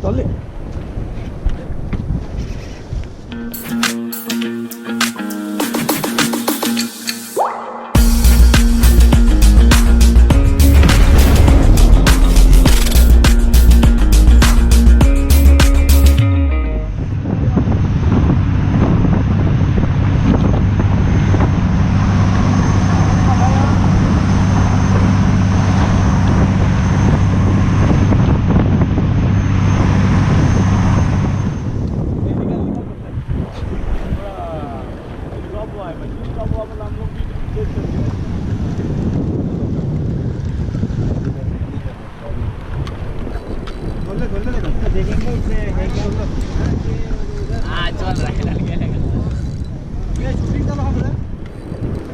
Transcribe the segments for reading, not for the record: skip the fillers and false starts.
चल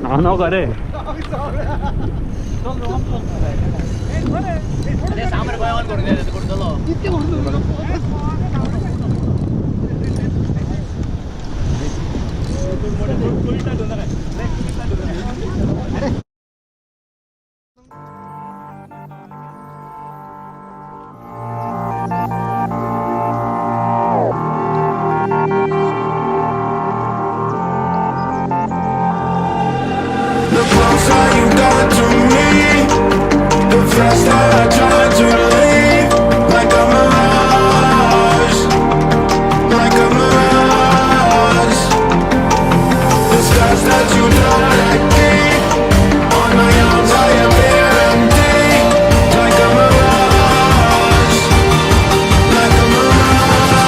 हाँ करे The closer you got to me, the faster I try to leave. Like a mirage, like a mirage. The scars that you don't let keep on my arms, I appear empty. Like a mirage, like a mirage.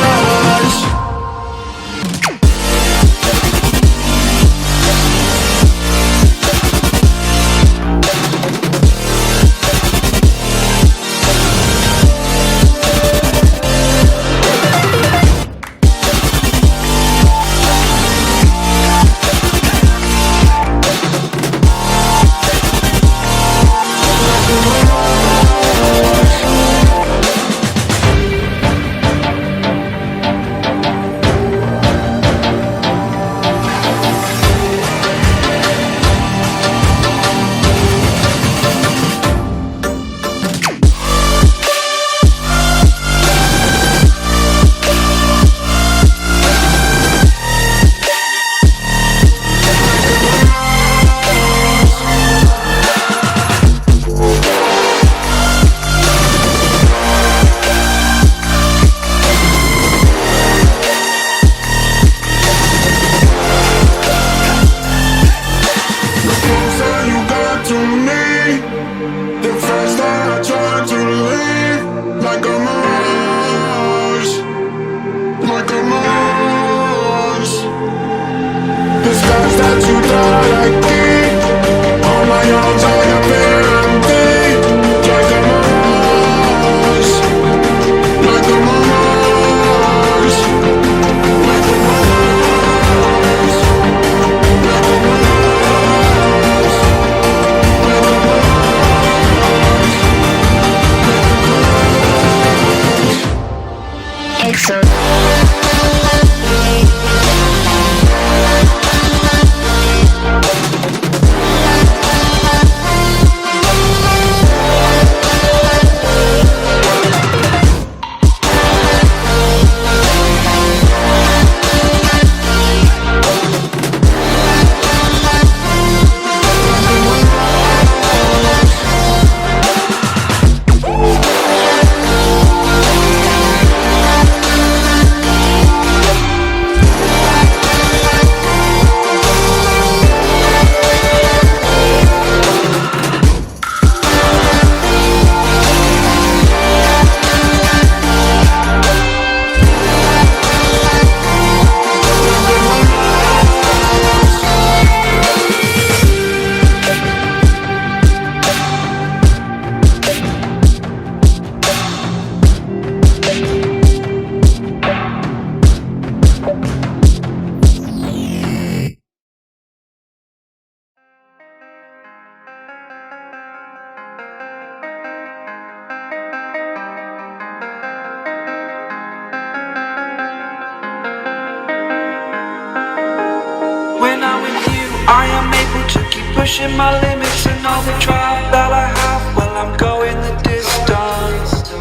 I am able to keep pushing my limits, and all the drive that I have, well, I'm going the distance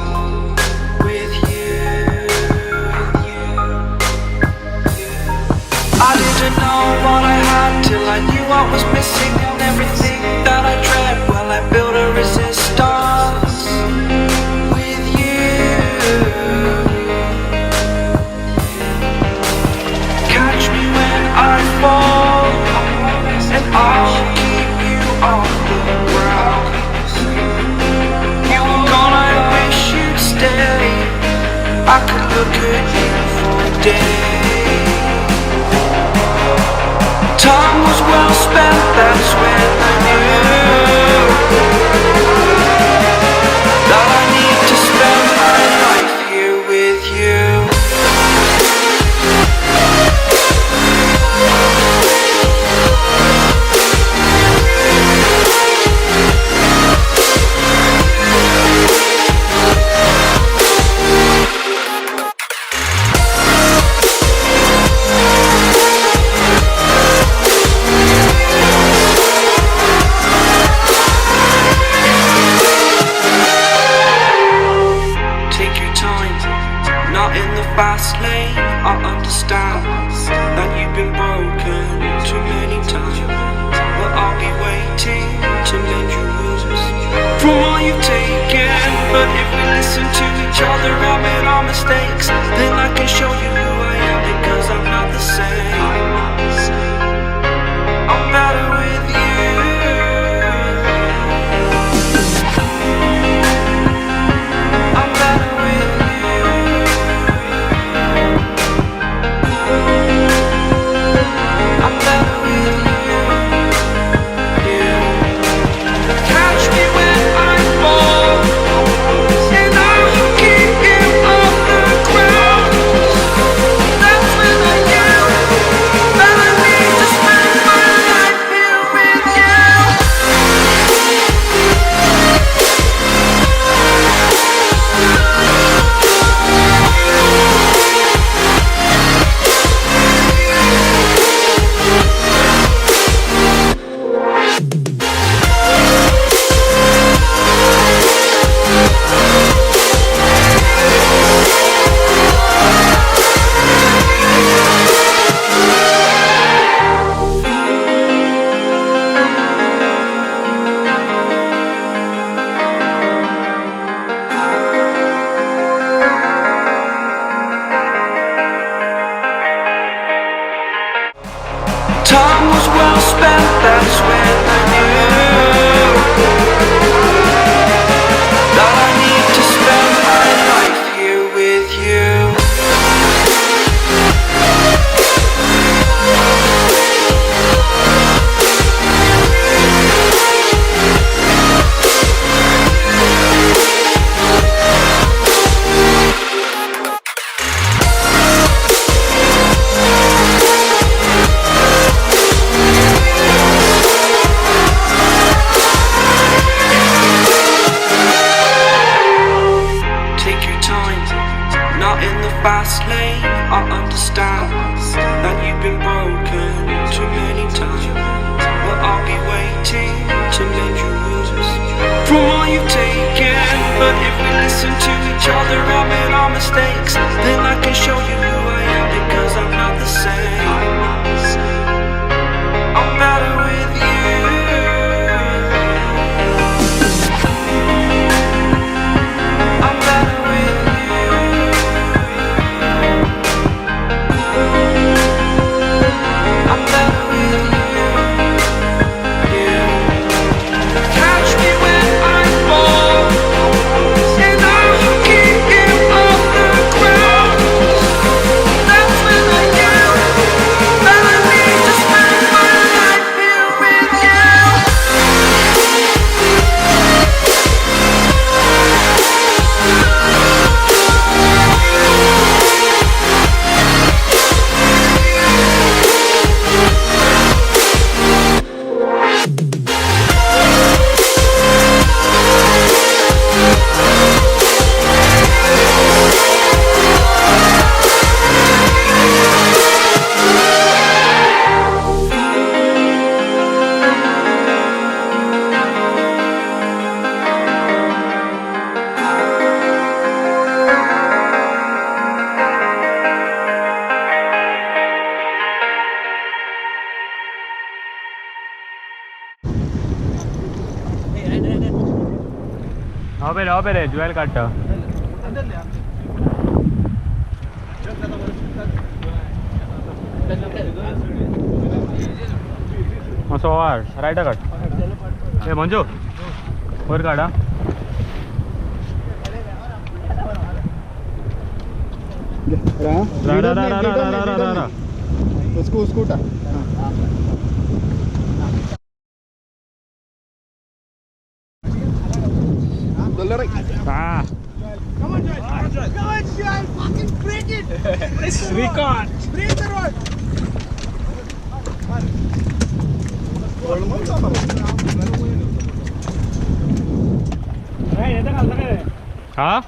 with you. heart was missing and everything that I dread. Well, I built a resistance with you. Catch me when I fall, and I'll keep you on the ground. You were gone, I wish you'd stay. I could look at you for days. Time was well spent, that's when I knew that I need to spend my life here with you. Fast lane, I understand that you've been broken too many times, but I'll be waiting to mend your wounds from all you've taken. But if we listen to each other and admit our mistakes, then I can show you who I am, because I'm not the same. I'm better with you. I'm better with you. I'm better with you, yeah. Catch me when I fall, and I'll keep you off the ground. That's when I knew that I need to spend my life here with you. Time was well spent, that's when I knew that I need to spend my life here with you. Fast lane, I understand that you've been broken too many times, but I'll be waiting to mend your wounds from all you've taken. But if we listen to each other and admit our mistakes, then I can show you who I am, because I'm not the same. I'm better with you. I'm better with you. I'm better with you, yeah. Catch me when I fall, and I'll keep you off the ground. जाओ पे रे jewel काट मस्त right काट ए मंजू वर काढा उसको उठा हाँ Come on, Joel, fucking break it! we can't Break the rod! हाँ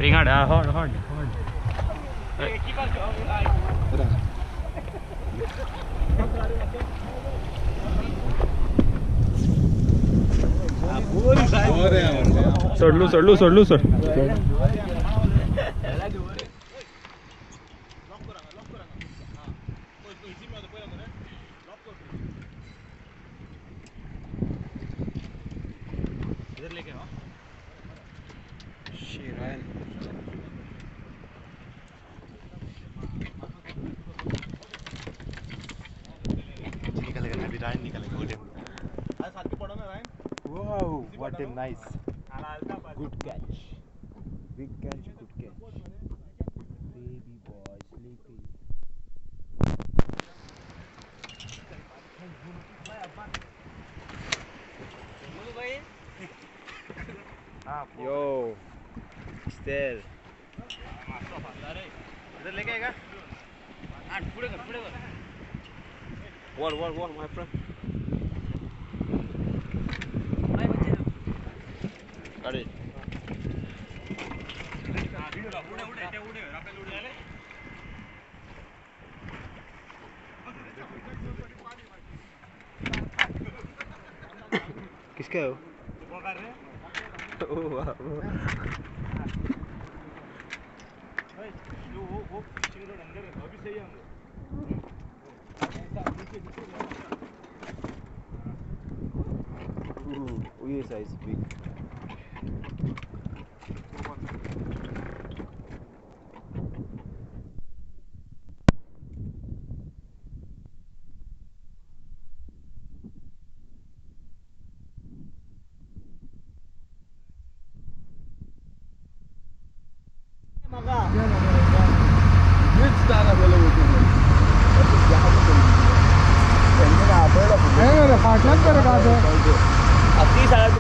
रिंगाड हॉड हॉड सोडलू सोडलू सोडलू सोड इधर लेके आओ निकलेगा अभी रायन निकलेगा वो टाइम आज साथ में पड़ा ना Ryan wow what a nice good catch big catch good catch baby boy sleepy yo stale इधर लेके आएगा पुढे कर वर माय फ्रेंड अरे किसका है वो ये साइज बिग फाटलाच बरं का